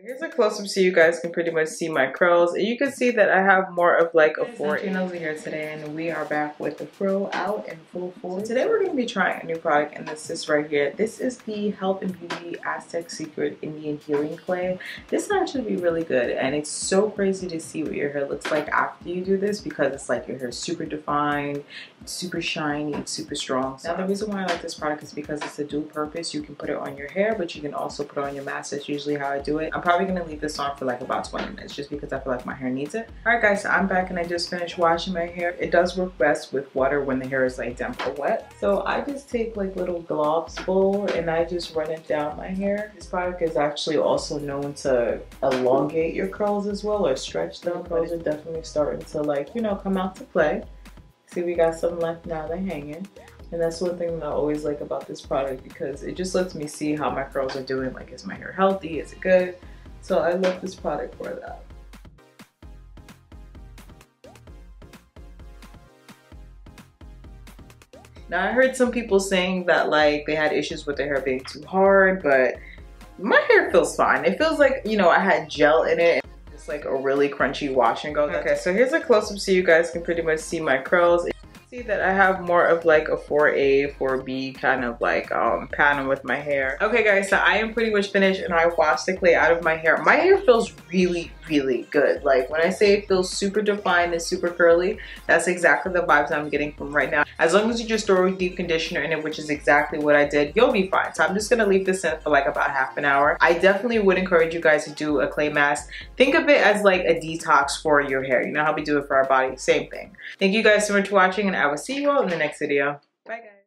Here's a close-up so you guys can pretty much see my curls. And you can see that I have more of like a 4. NaturallyNellzy here today, and we are back with the fro out in full force. So today we're going to be trying a new product, and this is right here. This is the Health and Beauty Aztec Secret Indian Healing Clay. This actually be really good, and it's so crazy to see what your hair looks like after you do this, because it's like your hair is super defined, it's super shiny, it's super strong. Now the reason why I like this product is because it's a dual purpose. You can put it on your hair, but you can also put it on your mask. That's usually how I do it. I'm probably gonna leave this on for like about 20 minutes just because I feel like my hair needs it. Alright guys, so I'm back and I just finished washing my hair. It does work best with water when the hair is like damp or wet. So I just take like little globs full and I just run it down my hair. This product is actually also known to elongate your curls as well, or stretch them. Curls are definitely starting to, like, you know, come out to play. See, we got some left now, they're hanging. And that's one thing that I always like about this product, because it just lets me see how my curls are doing. Like, is my hair healthy? Is it good? So I love this product for that. Now I heard some people saying that like they had issues with their hair being too hard, but my hair feels fine. It feels like, you know, I had gel in it. It's like a really crunchy wash and go. Okay, so here's a close-up so you guys can pretty much see my curls. See that I have more of like a 4A, 4B kind of like pattern with my hair. Okay guys, so I am pretty much finished and I washed the clay out of my hair. My hair feels really, really good. Like when I say it feels super defined and super curly, that's exactly the vibes I'm getting from right now. As long as you just throw a deep conditioner in it, which is exactly what I did, you'll be fine. So I'm just gonna leave this in for like about half an hour. I definitely would encourage you guys to do a clay mask. Think of it as like a detox for your hair. You know how we do it for our body? Same thing. Thank you guys so much for watching, and I will see you all in the next video. Bye guys.